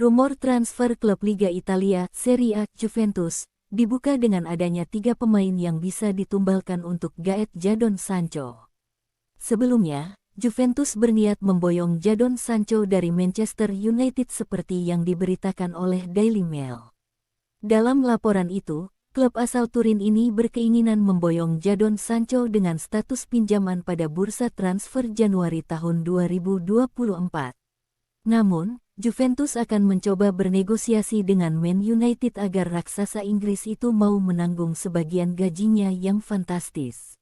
Rumor transfer klub Liga Italia, Serie A, Juventus, dibuka dengan adanya 3 pemain yang bisa ditumbalkan untuk gaet Jadon Sancho. Sebelumnya, Juventus berniat memboyong Jadon Sancho dari Manchester United seperti yang diberitakan oleh Daily Mail. Dalam laporan itu, klub asal Turin ini berkeinginan memboyong Jadon Sancho dengan status pinjaman pada bursa transfer Januari tahun 2024. Namun, Juventus akan mencoba bernegosiasi dengan Man United agar raksasa Inggris itu mau menanggung sebagian gajinya yang fantastis.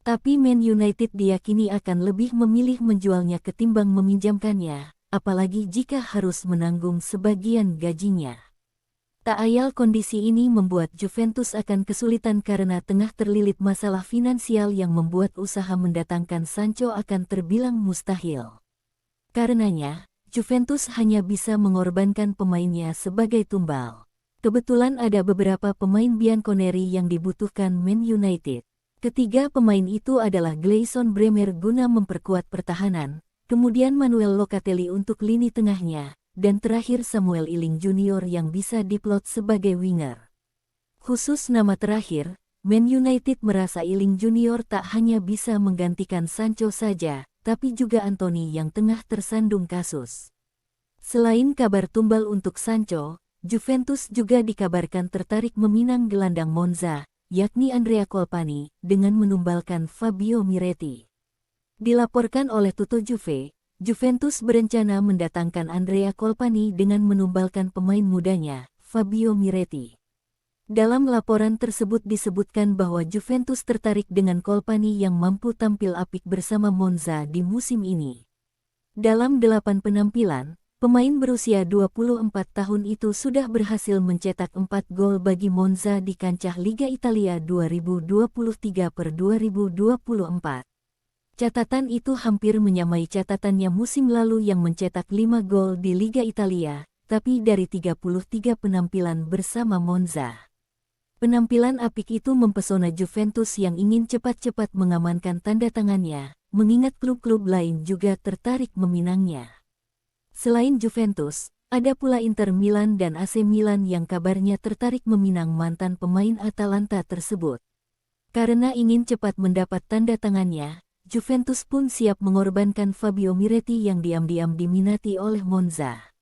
Tapi Man United diyakini akan lebih memilih menjualnya ketimbang meminjamkannya, apalagi jika harus menanggung sebagian gajinya. Tak ayal kondisi ini membuat Juventus akan kesulitan karena tengah terlilit masalah finansial yang membuat usaha mendatangkan Sancho akan terbilang mustahil. Karenanya, Juventus hanya bisa mengorbankan pemainnya sebagai tumbal. Kebetulan ada beberapa pemain bianconeri yang dibutuhkan Man United. Ketiga pemain itu adalah Gleison Bremer guna memperkuat pertahanan, kemudian Manuel Locatelli untuk lini tengahnya, dan terakhir Samuel Iling Junior yang bisa diplot sebagai winger. Khusus nama terakhir, Man United merasa Iling Junior tak hanya bisa menggantikan Sancho saja, tapi juga Anthony yang tengah tersandung kasus. Selain kabar tumbal untuk Sancho, Juventus juga dikabarkan tertarik meminang gelandang Monza, yakni Andrea Colpani, dengan menumbalkan Fabio Miretti. Dilaporkan oleh Tutto Juve, Juventus berencana mendatangkan Andrea Colpani dengan menumbalkan pemain mudanya, Fabio Miretti. Dalam laporan tersebut disebutkan bahwa Juventus tertarik dengan Colpani yang mampu tampil apik bersama Monza di musim ini. Dalam 8 penampilan, pemain berusia 24 tahun itu sudah berhasil mencetak 4 gol bagi Monza di kancah Liga Italia 2023/2024. Catatan itu hampir menyamai catatannya musim lalu yang mencetak 5 gol di Liga Italia, tapi dari 33 penampilan bersama Monza. Penampilan apik itu mempesona Juventus yang ingin cepat-cepat mengamankan tanda tangannya, mengingat klub-klub lain juga tertarik meminangnya. Selain Juventus, ada pula Inter Milan dan AC Milan yang kabarnya tertarik meminang mantan pemain Atalanta tersebut. Karena ingin cepat mendapat tanda tangannya, Juventus pun siap mengorbankan Fabio Miretti yang diam-diam diminati oleh Monza.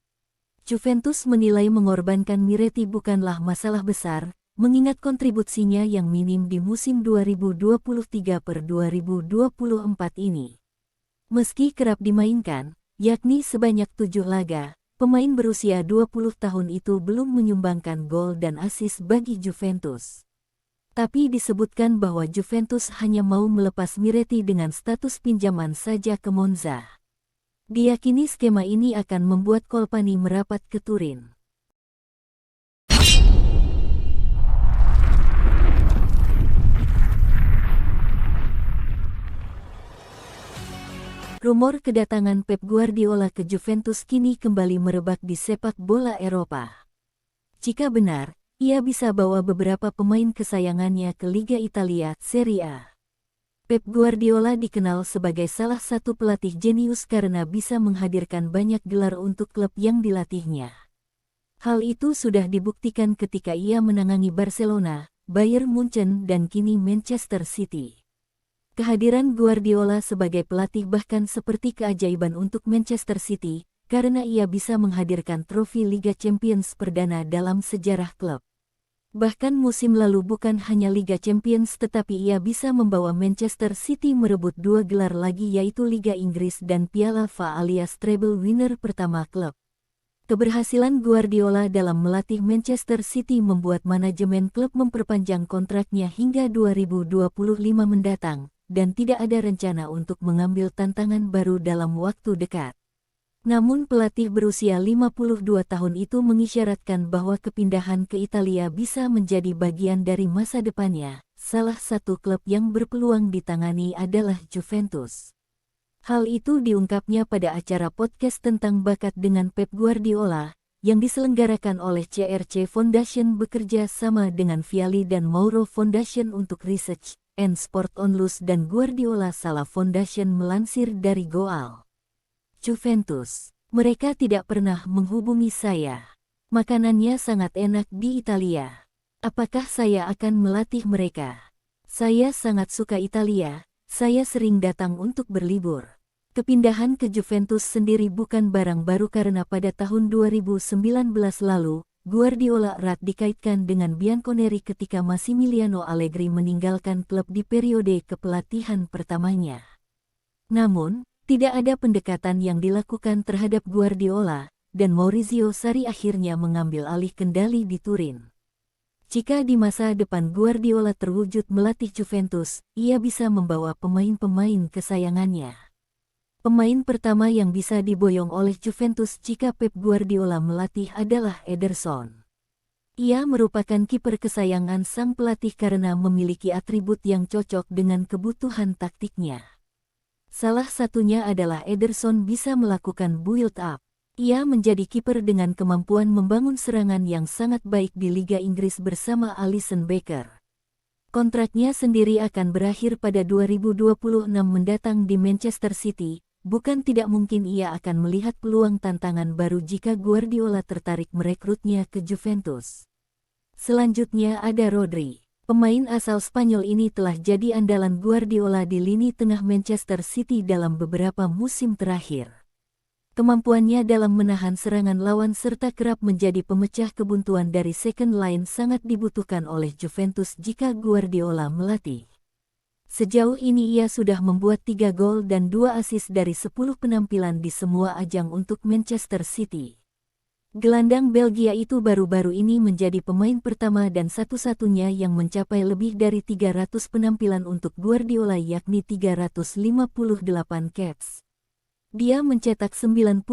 Juventus menilai mengorbankan Miretti bukanlah masalah besar, mengingat kontribusinya yang minim di musim 2023/2024 ini. Meski kerap dimainkan, yakni sebanyak 7 laga, pemain berusia 20 tahun itu belum menyumbangkan gol dan assist bagi Juventus. Tapi disebutkan bahwa Juventus hanya mau melepas Miretti dengan status pinjaman saja ke Monza. Diyakini skema ini akan membuat Colpani merapat ke Turin. Rumor kedatangan Pep Guardiola ke Juventus kini kembali merebak di sepak bola Eropa. Jika benar, ia bisa bawa beberapa pemain kesayangannya ke Liga Italia, Serie A. Pep Guardiola dikenal sebagai salah satu pelatih jenius karena bisa menghadirkan banyak gelar untuk klub yang dilatihnya. Hal itu sudah dibuktikan ketika ia menangani Barcelona, Bayern Munchen dan kini Manchester City. Kehadiran Guardiola sebagai pelatih bahkan seperti keajaiban untuk Manchester City, karena ia bisa menghadirkan trofi Liga Champions perdana dalam sejarah klub. Bahkan musim lalu bukan hanya Liga Champions tetapi ia bisa membawa Manchester City merebut 2 gelar lagi yaitu Liga Inggris dan Piala FA alias treble winner pertama klub. Keberhasilan Guardiola dalam melatih Manchester City membuat manajemen klub memperpanjang kontraknya hingga 2025 mendatang, dan tidak ada rencana untuk mengambil tantangan baru dalam waktu dekat. Namun pelatih berusia 52 tahun itu mengisyaratkan bahwa kepindahan ke Italia bisa menjadi bagian dari masa depannya. Salah satu klub yang berpeluang ditangani adalah Juventus. Hal itu diungkapnya pada acara podcast tentang bakat dengan Pep Guardiola, yang diselenggarakan oleh CRC Foundation bekerja sama dengan Viali dan Mauro Foundation untuk Research and Sport Onlus dan Guardiola Sala Foundation melansir dari Goal. Juventus Mereka tidak pernah menghubungi saya. Makanannya sangat enak di Italia. Apakah saya akan melatih mereka? Saya sangat suka Italia, saya sering datang untuk berlibur. Kepindahan ke Juventus sendiri bukan barang baru karena pada tahun 2019 lalu, Guardiola erat dikaitkan dengan Bianconeri ketika Massimiliano Allegri meninggalkan klub di periode kepelatihan pertamanya. Namun, tidak ada pendekatan yang dilakukan terhadap Guardiola, dan Maurizio Sarri akhirnya mengambil alih kendali di Turin. Jika di masa depan Guardiola terwujud melatih Juventus, ia bisa membawa pemain-pemain kesayangannya. Pemain pertama yang bisa diboyong oleh Juventus jika Pep Guardiola melatih adalah Ederson. Ia merupakan kiper kesayangan sang pelatih karena memiliki atribut yang cocok dengan kebutuhan taktiknya. Salah satunya adalah Ederson bisa melakukan build-up. Ia menjadi kiper dengan kemampuan membangun serangan yang sangat baik di Liga Inggris bersama Alisson Becker. Kontraknya sendiri akan berakhir pada 2026 mendatang di Manchester City. Bukan tidak mungkin ia akan melihat peluang tantangan baru jika Guardiola tertarik merekrutnya ke Juventus. Selanjutnya ada Rodri. Pemain asal Spanyol ini telah jadi andalan Guardiola di lini tengah Manchester City dalam beberapa musim terakhir. Kemampuannya dalam menahan serangan lawan serta kerap menjadi pemecah kebuntuan dari second line sangat dibutuhkan oleh Juventus jika Guardiola melatih. Sejauh ini ia sudah membuat 3 gol dan 2 assist dari 10 penampilan di semua ajang untuk Manchester City. Gelandang Belgia itu baru-baru ini menjadi pemain pertama dan satu-satunya yang mencapai lebih dari 300 penampilan untuk Guardiola yakni 358 caps. Dia mencetak 96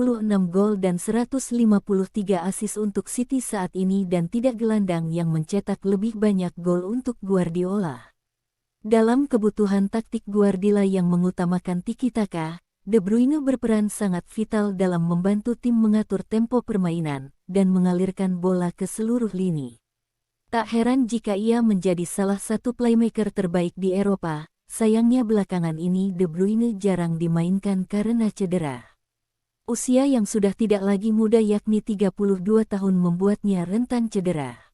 gol dan 153 assist untuk City saat ini dan tidak gelandang yang mencetak lebih banyak gol untuk Guardiola. Dalam kebutuhan taktik Guardiola yang mengutamakan tiki-taka, De Bruyne berperan sangat vital dalam membantu tim mengatur tempo permainan dan mengalirkan bola ke seluruh lini. Tak heran jika ia menjadi salah satu playmaker terbaik di Eropa. Sayangnya belakangan ini De Bruyne jarang dimainkan karena cedera. Usia yang sudah tidak lagi muda yakni 32 tahun membuatnya rentan cedera.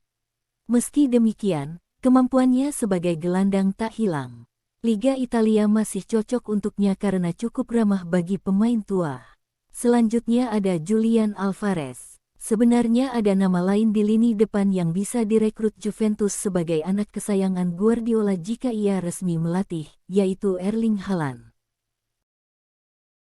Meski demikian, kemampuannya sebagai gelandang tak hilang. Liga Italia masih cocok untuknya karena cukup ramah bagi pemain tua. Selanjutnya ada Julian Alvarez. Sebenarnya ada nama lain di lini depan yang bisa direkrut Juventus sebagai anak kesayangan Guardiola jika ia resmi melatih, yaitu Erling Haaland.